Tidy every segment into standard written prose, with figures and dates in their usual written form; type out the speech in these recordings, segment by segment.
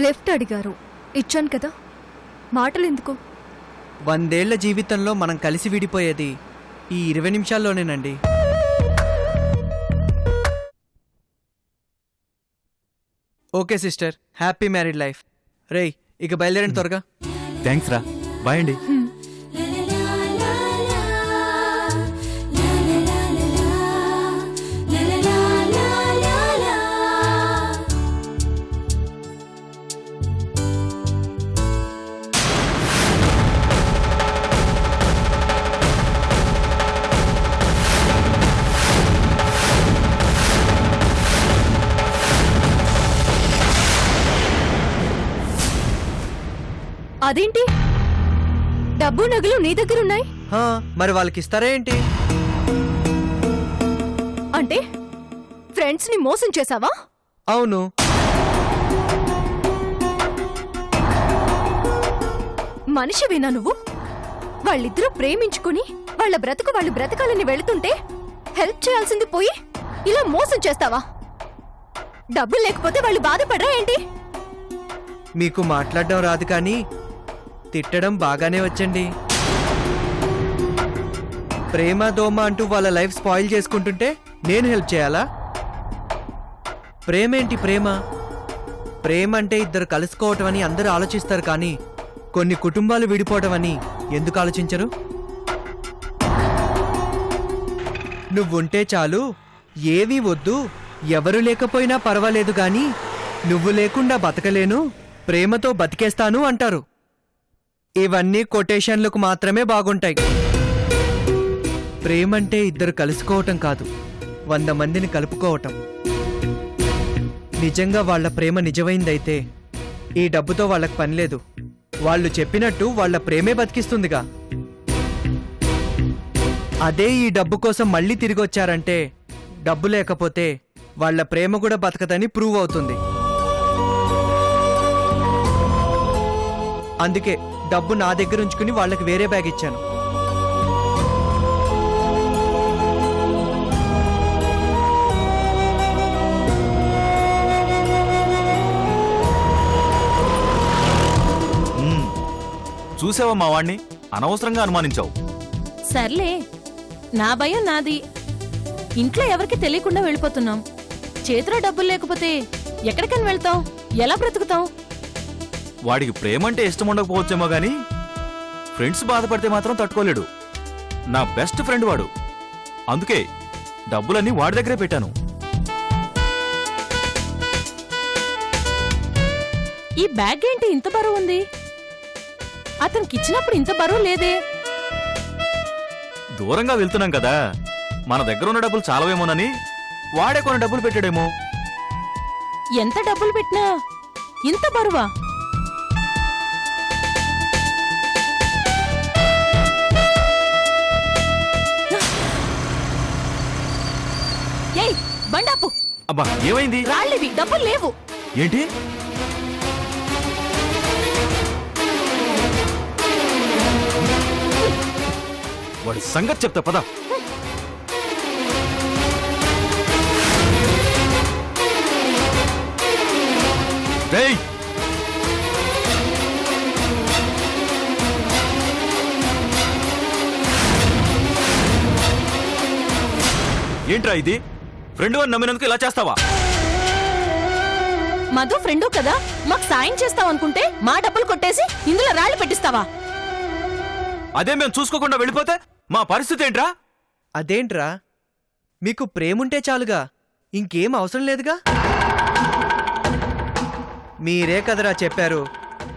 Left అడిగారు, ఇచ్చాను కదా. మాటలు ఎందుకు? 100 ఏళ్ల జీవితంలో మనం కలిసి విడిపోయేది ఈ 20 నిమిషాల్లోనేనండి. Okay sister, happy married life. రేయ్, ఇక బయలుదేరండి త్వరగా. థ్యాంక్స్ రా, బాయ్ అండి. అదేంటి, డబ్బు నగలు నీ దగ్గరున్నాయి? మరి వాళ్ళకి ఇస్తారా ఏంటి? అంటే ఫ్రెండ్స్ ని మోసం చేసావా? అవును. మనిషివేనా నువ్వు? వాళ్ళిద్దరూ ప్రేమించుకుని వాళ్ళ బ్రతుకు వాళ్ళు బ్రతకాలని వెళుతుంటే హెల్ప్ చేయాల్సింది పోయి ఇలా మోసం చేస్తావా? డబ్బులు లేకపోతే వాళ్ళు బాధపడరా ఏంటి? మీకు మాట్లాడడం రాదు కానీ తిట్టడం బాగానే వచ్చండి. ప్రేమ దోమ అంటూ వాళ్ళ లైఫ్ స్పాయిల్ చేసుకుంటుంటే నేను హెల్ప్ చేయాలా? ప్రేమేంటి ప్రేమ? ప్రేమ అంటే ఇద్దరు కలుసుకోవటం అని అందరూ ఆలోచిస్తారు కానీ కొన్ని కుటుంబాలు విడిపోవటం అని ఎందుకు ఆలోచించరు? నువ్వుంటే చాలు, ఏవీ వద్దు, ఎవరు లేకపోయినా పర్వాలేదు గాని నువ్వు లేకుండా బతకలేను, ప్రేమతో బతికేస్తాను అంటారు. ఇవన్నీ కొటేషన్లకు మాత్రమే బాగుంటాయి. ప్రేమంటే ఇద్దరు కలుసుకోవటం కాదు, 100 మందిని కలుపుకోవటం. నిజంగా వాళ్ళ ప్రేమ నిజమైందైతే ఈ డబ్బుతో వాళ్ళకి పనిలేదు. వాళ్ళు చెప్పినట్టు వాళ్ళ ప్రేమే బతికిస్తుందిగా. అదే ఈ డబ్బు కోసం మళ్ళీ తిరిగొచ్చారంటే డబ్బు లేకపోతే వాళ్ళ ప్రేమ కూడా బతకదని ప్రూవ్ అవుతుంది. అందుకే డబ్బు నా దగ్గర ఉంచుకుని వాళ్ళకి వేరే బ్యాగ్ ఇచ్చాను. చూసావా మా వాణ్ణి, అనవసరంగా అనుమానించావు. సర్లే, నా భయం నాది. ఇంట్లో ఎవరికి తెలియకుండా వెళ్ళిపోతున్నాం. చేతిలో డబ్బులు లేకపోతే ఎక్కడికని వెళ్తాం? ఎలా బ్రతుకుతాం? వాడికి ప్రేమంటే ఇష్టం ఉండకపోవచ్చేమో గాని ఫ్రెండ్స్ బాధపడితే మాత్రం తట్టుకోలేడు. నా బెస్ట్ ఫ్రెండ్ వాడు. అందుకే డబ్బులన్నీ వాడి దగ్గరే పెట్టాను. ఈ బ్యాగ్ ఏంటి ఇంత బరువు ఉంది? అతనికి ఇచ్చినప్పుడు ఇంత బరువు లేదే. దూరంగా వెళ్తున్నాం కదా, మన దగ్గర ఉన్న డబ్బులు చాలవేమోనని వాడే కొన్ని డబ్బులు పెట్టాడేమో. ఎంత డబ్బులు పెట్టినా ఇంత బరువా? ఏయ్, బండాపు! అబ్బా, ఏమైంది? రాళ్ళివి, డబ్బులు లేవు. ఏంటి? వాడి సంగతి చెప్తా పద. రేయ్, ఏంట్రా ఇది? ఫ్రెండ్ అని నమ్మినందుకు ఇలా చేస్తావా? మధు ఫ్రెండు కదా, మాకు సాయం చేస్తావనుకుంటే మా డబ్బులు కొట్టేసి ఇందులో రాళ్ళు పెట్టిస్తావా? అదే మేము చూసుకోకుండా వెళ్ళిపోతే మా పరిస్థితి ఏంట్రా? అదేంట్రా, మీకు ప్రేముంటే చాలుగా, ఇంకేం అవసరం లేదుగా. మీరే కదరా చెప్పారు,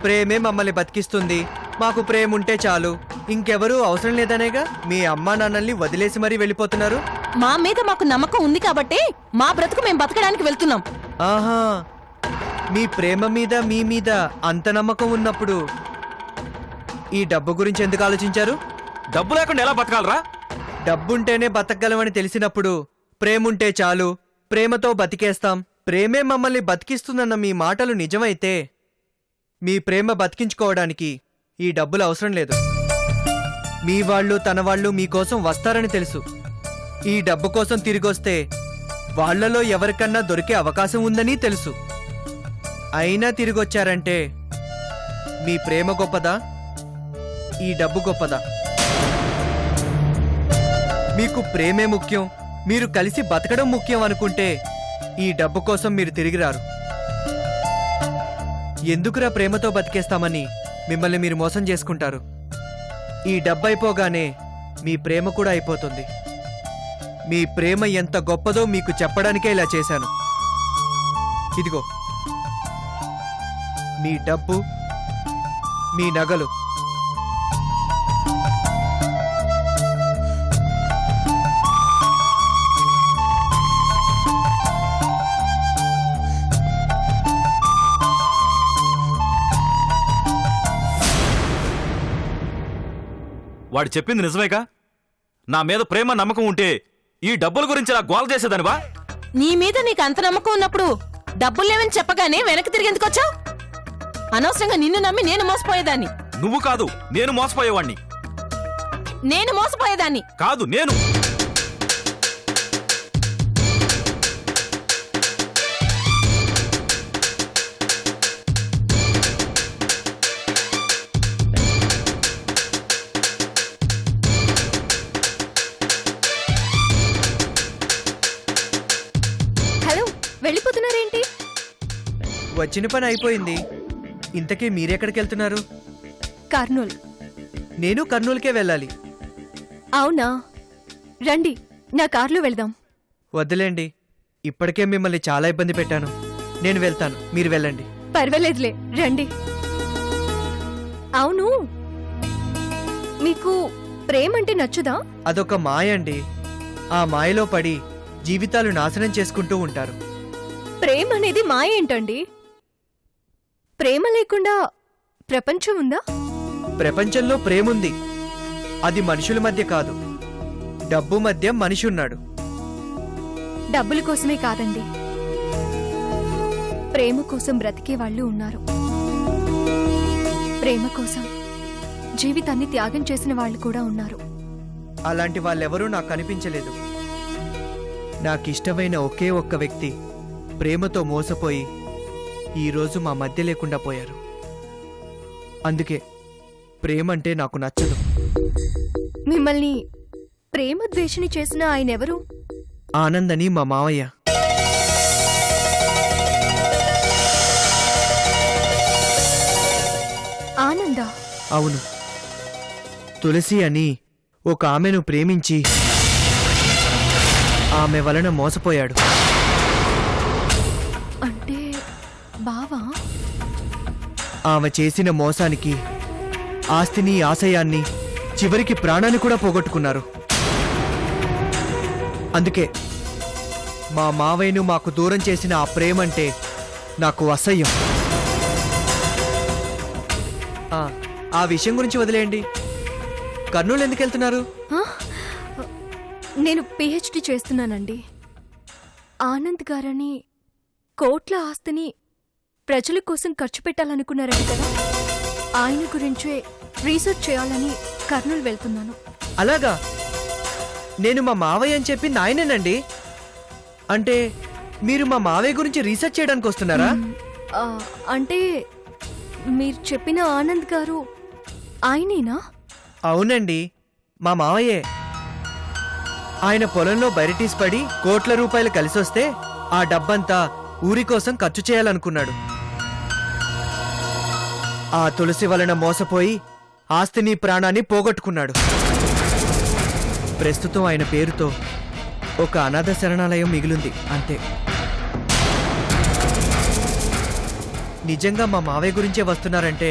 ప్రేమే మమ్మల్ని బతికిస్తుంది, మాకు ప్రేముంటే చాలు, ఇంకెవరూ అవసరం లేదనేగా మీ అమ్మా నాన్నల్ని వదిలేసి మరీ వెళ్ళిపోతున్నారు. మా మీద మాకు నమ్మకం ఉంది కాబట్టి మా బ్రతుకు మేము బతకడానికి వెళ్తున్నాం. ఆహా, మీ ప్రేమ మీద మీ మీద అంత నమ్మకం ఉన్నప్పుడు ఈ డబ్బు గురించి ఎందుకు ఆలోచించారు? డబ్బు లేకుండా ఎలా బతకాలరా? డబ్బుంటేనే బతకగలమని తెలిసినప్పుడు ప్రేముంటే చాలు, ప్రేమతో బతికేస్తాం, ప్రేమే మమ్మల్ని బతికిస్తుందన్న మీ మాటలు నిజమైతే మీ ప్రేమ బతికించుకోవడానికి ఈ డబ్బులు అవసరం లేదు. మీ వాళ్ళు తన వాళ్ళు మీకోసం వస్తారని తెలుసు. ఈ డబ్బు కోసం తిరిగొస్తే వాళ్లలో ఎవరికన్నా దొరికే అవకాశం ఉందని తెలుసు. అయినా తిరిగొచ్చారంటే మీ ప్రేమ గొప్పదా ఈ డబ్బు గొప్పదా? మీకు ప్రేమే ముఖ్యం, మీరు కలిసి బతకడం ముఖ్యం అనుకుంటే ఈ డబ్బు కోసం మీరు తిరిగి రారు. ఎందుకురా ప్రేమతో బతికేస్తామని మిమ్మల్ని మీరు మోసం చేసుకుంటారు. ఈ డబ్బు అయిపోగానే మీ ప్రేమ కూడా అయిపోతుంది. మీ ప్రేమ ఎంత గొప్పదో మీకు చెప్పడానికే ఇలా చేశాను. ఇదిగో మీ డబ్బు, మీ నగలు. వాడు చెప్పింది నిజమేగా? నా మీద ప్రేమ నమ్మకం ఉంటే ఈ డబ్బుల గురించి ఇలా గోల చేసేదానివా? నీ మీద నీకు అంత నమ్మకం ఉన్నప్పుడు డబ్బులు లేవని చెప్పగానే వెనక్కి తిరిగి ఎందుకు వచ్చావు? అనవసరంగా నిన్ను నమ్మి నేను మోసపోయేదాన్ని. నువ్వు కాదు, నేను మోసపోయేవాణ్ణి. నేను మోసపోయేదాన్ని కాదు, నేను. హలో, వెళ్ళిపోతున్నారేంటి? వచ్చిన పని అయిపోయింది. ఇంతకీ మీరెక్కడికి వెళ్తున్నారు? కర్నూల్. నేను కర్నూలుకే వెళ్ళాలి. అవునా, రండి నా కార్లో వెళ్దాం. వద్దులేండి, ఇప్పటికే మిమ్మల్ని చాలా ఇబ్బంది పెట్టాను. నేను వెళ్తాను, మీరు వెళ్ళండి. పర్వాలేదులే, రండి. అవును, మీకు ప్రేమంటే నచ్చుదా? అదొక మాయ అండి. ఆ మాయలో పడి జీవితాలు నాశనం చేసుకుంటూ ఉంటారు. ప్రేమ అనేది మాయ ఏంటండి? ప్రేమ లేకుండా ప్రపంచం ఉందా? ప్రపంచంలో ప్రేముంది. అది మనుషుల మధ్య కాదు, డబ్బు మధ్య మనిషి ఉన్నాడు. డబ్బుల కోసమే కాదండి, ప్రేమ కోసం బ్రతికే వాళ్ళు ఉన్నారు. ప్రేమ కోసం జీవితాన్ని త్యాగం చేసిన వాళ్ళు కూడా ఉన్నారు. అలాంటి వాళ్ళెవరూ నాకు కనిపించలేదు. నాకిష్టమైన ఒకే ఒక్క వ్యక్తి ప్రేమతో మోసపోయి ఈరోజు మా మధ్య లేకుండా పోయారు. అందుకే ప్రేమంటే నాకు నచ్చదు. మిమ్మల్ని ప్రేమ ద్వేషిని చేసిన ఆయనెవరు? ఆనందని మా మావయ్య. ఆనందా? అవును, తులసి అని ఒక ఆమెను ప్రేమించి ఆమె వలన మోసపోయాడు. అంటే బావా? ఆమె చేసిన మోసానికి ఆస్తిని, ఆశయాన్ని, చివరికి ప్రాణాన్ని కూడా పోగొట్టుకున్నారు. అందుకే మా మావయ్యను మాకు దూరం చేసిన ఆ ప్రేమంటే నాకు అసహ్యం. ఆ విషయం గురించి వదిలేయండి. కర్నూలు ఎందుకు వెళ్తున్నారు? ఆ? నేను పిహెచ్డి చేస్తున్నానండి. ఆనంద్ గారని కోట్ల ఆస్తిని ప్రజల కోసం ఖర్చు పెట్టాలనుకున్నారని కదా, ఆయన గురించే రీసెర్చ్ చేయాలని కర్నూలు వెళ్తున్నాను. అలాగా? నేను మా మావయ్య అని చెప్పింది ఆయనేనండి. అంటే మీరు మా మావయ్య గురించి రీసెర్చ్ చేయడానికి వస్తున్నారా? ఆ, అంటే మీరు చెప్పిన ఆనంద్ గారు ఆయనేనా? అవునండి, మా మావయ్యే. ఆయన పొలంలో బైరటీస్ పడి కోట్ల రూపాయలు కలిసొస్తే ఆ డబ్బంతా ఊరి కోసం ఖర్చు చేయాలనుకున్నాడు. ఆ తులసి వలన మోసపోయి ఆస్తిని, ప్రాణాన్ని పోగొట్టుకున్నాడు. ప్రస్తుతం ఆయన పేరుతో ఒక అనాథ శరణాలయం మిగిలింది, అంతే. నిజంగా మా మావయ్య గురించే వస్తున్నారంటే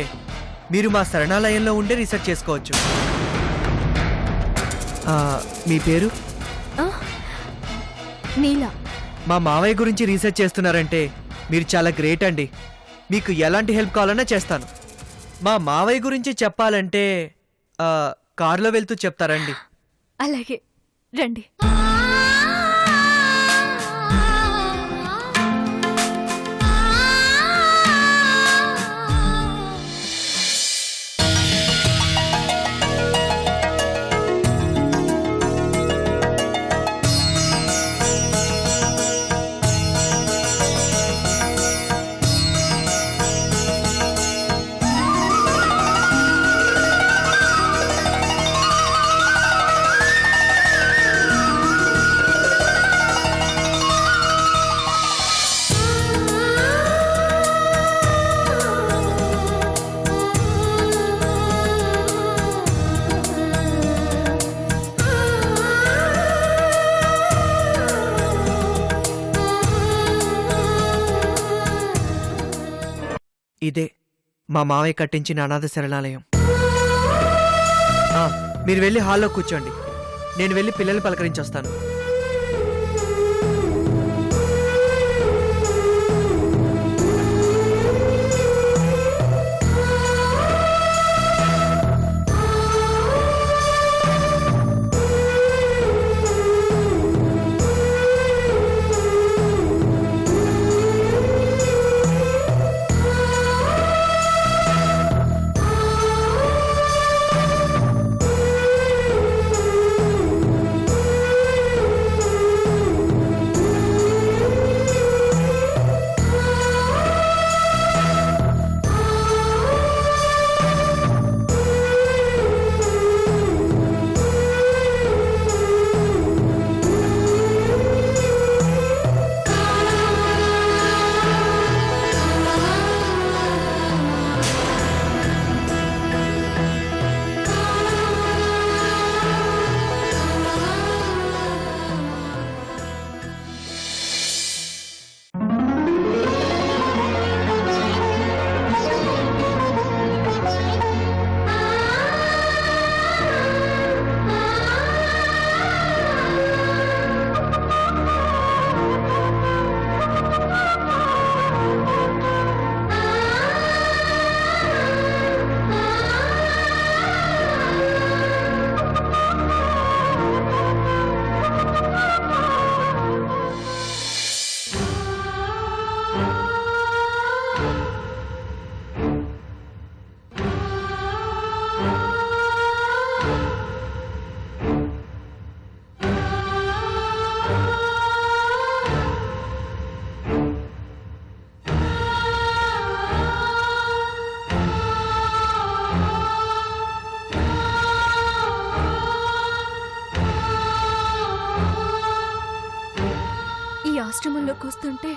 మీరు మా శరణాలయంలో ఉండే రీసెర్చ్ చేసుకోవచ్చు. మీ పేరు? ఆ, నీలా. మా మావయ్య గురించి రీసెర్చ్ చేస్తున్నారంటే మీరు చాలా గ్రేట్ అండి. మీకు ఎలాంటి హెల్ప్ కావాలన్నా చేస్తాను. మా మావయ్య గురించి చెప్పాలంటే కారులో వెళ్తూ చెప్తారండి. అలాగే, రండి. ఇదే మా మావయ్య కట్టించిన అనాథ శరణాలయం. మీరు వెళ్ళి హాల్లో కూర్చోండి, నేను వెళ్ళి పిల్లల్ని పలకరించొస్తాను. ఆశ్రమంలోకి వస్తుంటే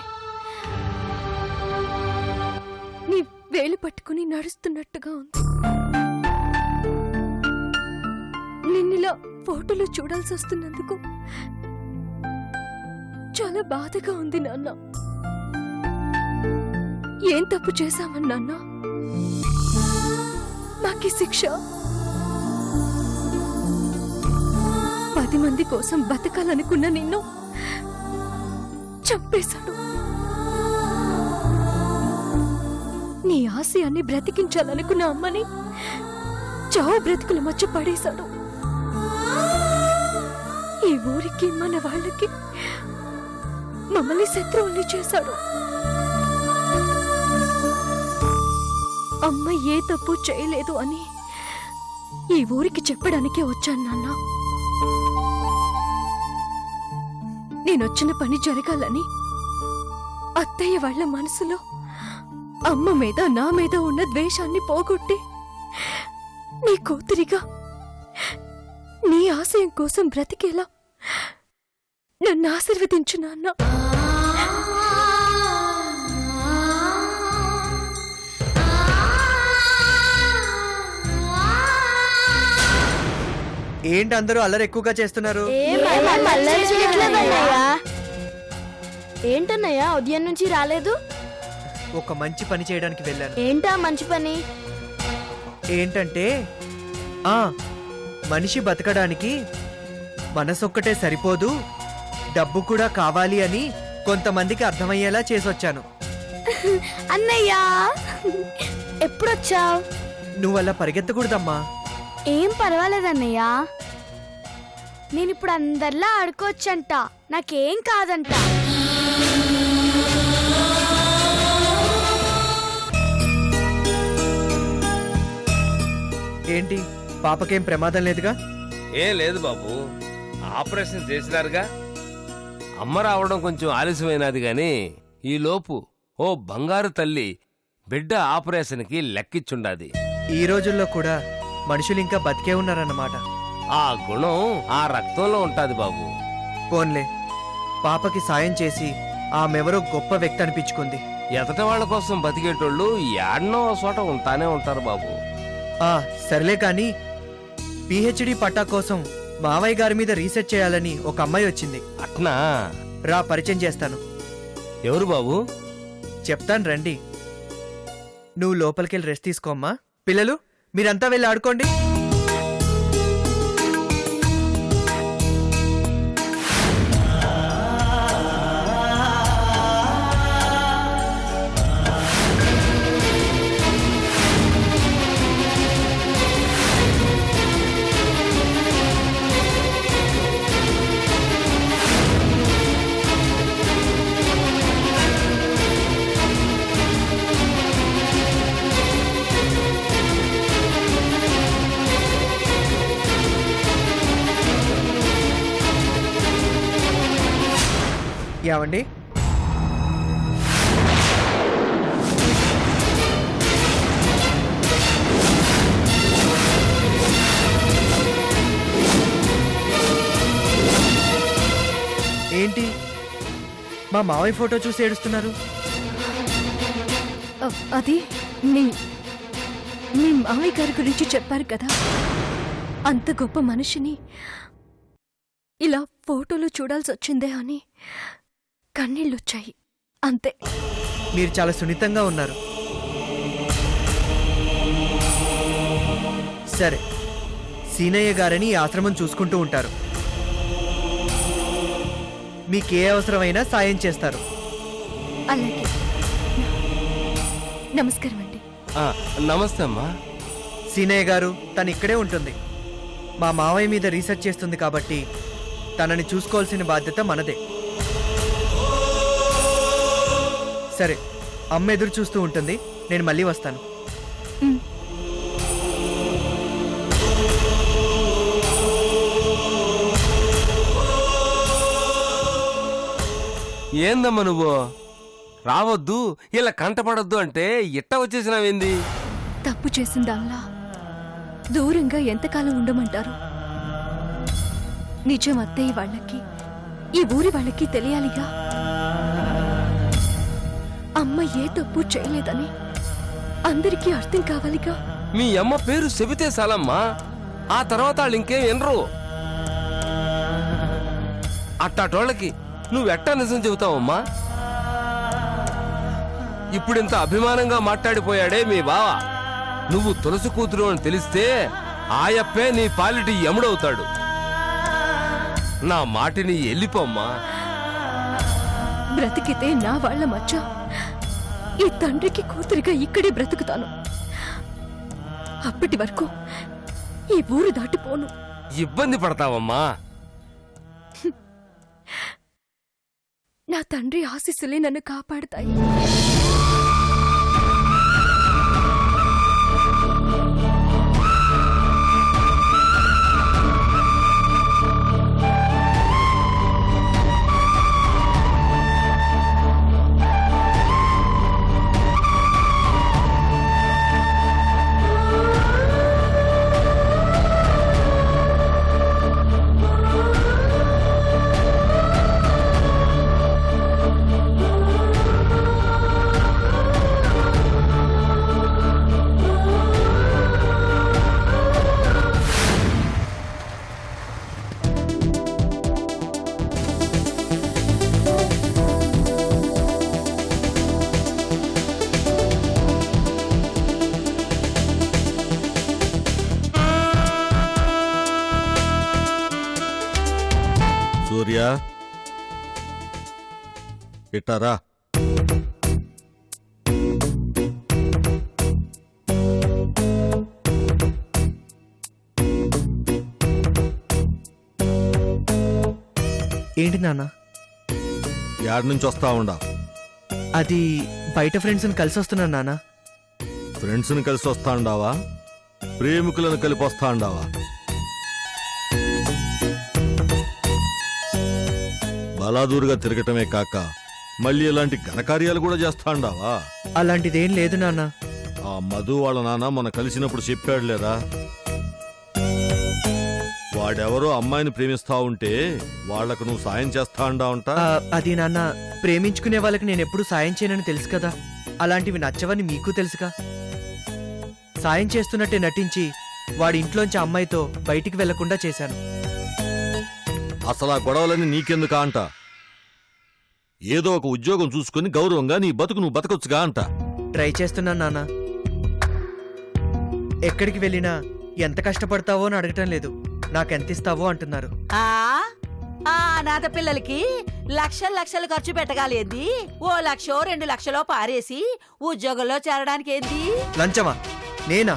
నీ వేలు పట్టుకుని నడుస్తున్నట్టుగా ఉంది. నిన్నిలా ఫోటోలో చూడాల్సి వస్తున్నందుకు చాలా బాధగా ఉంది నాన్న. ఏం తప్పు చేశామని నాన్న మాకీ శిక్ష? 10 మంది కోసం బతకాలనుకున్న నిన్ను చంపేశాడు. నీ ఆశయాన్ని బ్రతికించాలనుకున్న అమ్మని చావు బ్రతుకుల మధ్య పడేశాడు. ఈ ఊరికి మన వాళ్ళకి మమ్మల్ని శత్రువుల్ని చేశాడు. అమ్మ ఏ తప్పు చేయలేదు అని ఈ ఊరికి చెప్పడానికే వచ్చాను నాన్న. నేనొచ్చిన పని జరగాలని అత్తయ్య వాళ్ళ మనసులో అమ్మ మీద నా మీద ఉన్న ద్వేషాన్ని పోగొట్టి నీ కూతురిగా నీ ఆశయం కోసం బ్రతికేలా నన్ను ఆశీర్వదించు నాన్న. ఏంటి అందరూ అల్లరి ఎక్కువగా చేస్తున్నారు? ఏంటన్నయ్యా ఉదయం నుంచి రాలేదు? ఒక మంచి పని చేయడానికి వెళ్ళాను. ఏంటా మంచి పని? ఏంటంటే మనిషి బతకడానికి మనసొక్కటే సరిపోదు, డబ్బు కూడా కావాలి అని కొంతమందికి అర్థమయ్యేలా చేసొచ్చాను. అన్నయ్యా ఎప్పుడొచ్చావు? నువ్వలా పరిగెత్తకూడదమ్మా. ఏం పర్వాలేదన్నయ్యా, నేనిప్పుడు అందరిలా ఆడుకోవచ్చంట, నాకేం కాదంట. ఏంటి పాపకేం ప్రమాదం లేదుగా? ఏం లేదు బాబు, ఆపరేషన్ చేసినారుగా. అమ్మ రావడం కొంచెం ఆలస్యమైనది గాని ఈ లోపు ఓ బంగారు తల్లి బిడ్డ ఆపరేషన్కి లెక్కిచ్చుండాది. ఈ రోజుల్లో కూడా మనుషులు ఇంకా బతికే ఉన్నారన్నమాట. ఆ గుణం ఆ రక్తంలో ఉంటాది బాబు. పోన్లే, పాపకి సాయం చేసి ఆమెవరో గొప్ప వ్యక్తి అనిపించుకుంది. ఎదట వాళ్ళ కోసం బతికేటోళ్ళు యాడనో చోట ఉంటానే ఉంటారు బాబు. సర్లే కాని పిహెచ్డి పట్టా కోసం మావయ్య గారి మీద రీసెర్చ్ చేయాలని ఒక అమ్మాయి వచ్చింది. అట్నా? రా పరిచయం చేస్తాను. ఎవరు బాబు? చెప్తాను రండి. నువ్వు లోపలికెళ్ళి రెస్ట్ తీసుకోమ్మా. పిల్లలు మీరంతా వెళ్ళి ఆడుకోండి. ఏమండి, ఏంటి మా మావయ్య ఫోటో చూసి ఏడుస్తున్నారు? అది మీ మామయ్య గారి గురించి చెప్పారు కదా, అంత గొప్ప మనిషిని ఇలా ఫోటోలు చూడాల్సి వచ్చిందే అని కన్నీళ్ళొచ్చాయి అంతే. మీరు చాలా సున్నితంగా ఉన్నారు. సరే, సీనయ్య గారని ఈ ఆశ్రమం చూసుకుంటూ ఉంటారు. మీకే అవసరమైనా సాయం చేస్తారు. అలాగే, నమస్కారం అండి. నమస్తే అమ్మా. సీనయ్య గారు తను ఇక్కడే ఉంటుంది. మా మావయ్య మీద రీసెర్చ్ చేస్తుంది కాబట్టి తనని చూసుకోవాల్సిన బాధ్యత మనదే. సరే, అమ్మ ఎదురు చూస్తూ ఉంటుంది, నేను మళ్ళీ వస్తాను. ఏందమ్మా నువ్వు? రావద్దు, ఇలా కంటపడొద్దు అంటే ఇట్ట వచ్చేసినావేంది? తప్పు చేసిందల్లా దూరంగా ఎంతకాలం ఉండమంటారు? నిజం అత్తయ్య వాళ్ళకి, ఈ ఊరి వాళ్ళకి తెలియాలిగా. అమ్మ ఏ తప్పు చేయలేదని అందరికీ అర్థం కావాలిగా. మీ అమ్మ పేరు చెబితే చాలమ్మా, ఆ తర్వాత వాళ్ళు ఇంకేం వినరు. అట్టాటోళ్ళకి నువ్వెట్టా నిజం చెబుతావమ్మా? ఇప్పుడింత అభిమానంగా మాట్లాడిపోయాడే మీ బావ. నువ్వు తులసి కూతురు అని తెలిస్తే ఆయప్పే నీ పాలిటి యముడవుతాడు. నా మాటిని ఎల్లిపోమ్మా. బ్రతికితే నా వాళ్ళ మధ్య ఈ తండ్రికి కూతురిగా ఇక్కడే బ్రతుకుతాను. అప్పటి వరకు ఈ ఊరు దాటిపోను. ఇబ్బంది పడతావమ్మా. నా తండ్రి ఆశీస్సులే నన్ను కాపాడుతాయి. సూర్య, ఇట్టారా. ఏంటి నాన్న? యాడ్ నుంచి వస్తా ఉండా? అది బయట ఫ్రెండ్స్ని కలిసి వస్తున్నాను నాన్న. ఫ్రెండ్స్ని కలిసి వస్తా ఉండావా? ప్రేమికులను కలిపి వస్తా ఉండావా? బలాదూరుగా తిరగటమే కాక మళ్ళీ ఇలాంటి ఘనకార్యాలు కూడా చేస్తా ఉండావా? అలాంటిదేం లేదు నాన్న. ఆ మధు వాళ్ళ నాన్న మొన్న కలిసినప్పుడు చెప్పాడు లేదా, వాడెవరో అమ్మాయిని ప్రేమిస్తా ఉంటే వాళ్లకు నువ్వు సాయం చేస్తా ఉండావంట. అది నాన్న, ప్రేమించుకునే వాళ్ళకి నేను ఎప్పుడు సాయం చేయనని తెలుసు కదా. అలాంటివి నచ్చవని మీకు తెలుసుగా. సాయం చేస్తున్నట్టే నటించి వాడి ఇంట్లోంచి అమ్మాయితో బయటికి వెళ్లకుండా చేశాను. అసలు ఆ గొడవలని నీకెందుకా అంట? ఏదో ఒక ఉద్యోగం చూసుకుని గౌరవంగా నీ బతుకు నువ్వు బతకొచ్చుగా అంట. ట్రై చేస్తున్నాను నాన్న. ఎక్కడికి వెళ్ళినా ఎంత కష్టపడతావో అని అడగటం లేదు, నాకెంత ఇస్తావో అంటున్నారు. ఆ ఆ అనాథ పిల్లలకి లక్షలు లక్షలు ఖర్చు పెట్టగాలేంది? ఓ 1,00,000 2,00,000 పారేసి ఉద్యోగంలో చేరడానికి ఏంది? లంచమా? నేనా?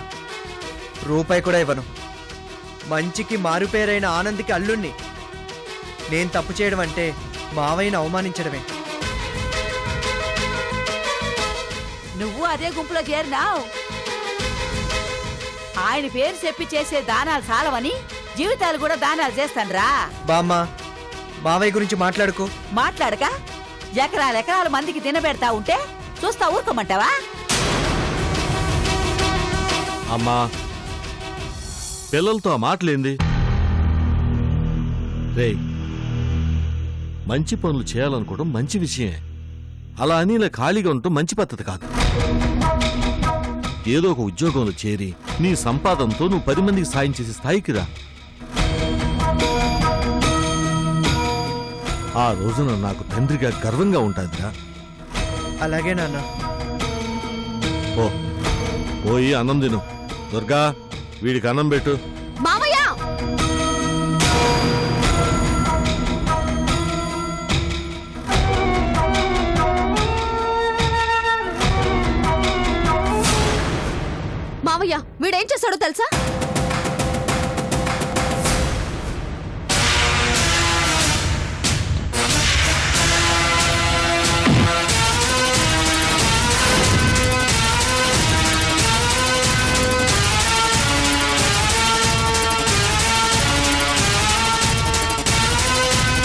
రూపాయి కూడా ఇవ్వను. మంచికి మారుపేరైన ఆనంద్కి అల్లుణ్ణి. నేను తప్పు చేయడం అంటే మావయ్యను అవమానించడమే. నువ్వు అదే గుంపులో చేరినావు. ఆయన పేరు చెప్పి చేసే దానాలు చాలవని జీవితాలు కూడా దానాలు చేస్తాన్రా. బామ్మ, మావయ్య గురించి మాట్లాడుకో. మాట్లాడక ఎకరాల ఎకరాల మందికి తినబెడతా ఉంటే చూస్తా ఊరుకోమంటావా? అమ్మా, పిల్లలతో ఆ మాటలేంది? రేయ్, మంచి పనులు చేయాలనుకోవడం మంచి విషయమే. అలా అని ఇలా ఖాళీగా ఉండటం మంచి పద్ధతి కాదు. ఏదో ఒక ఉద్యోగంలో చేరి నీ సంపాదనతో నువ్వు 10 మందికి సాయం చేసే స్థాయికి రా. ఆ రోజున నాకు తండ్రిగా గర్వంగా ఉంటుందిరా. అలాగే నాన్న. ఓ పోయి అన్నం తిను. దుర్గా, వీడికి అన్నం పెట్టు. మావయ్య! మావయ్య, వీడేం చేశాడో తెలుసా?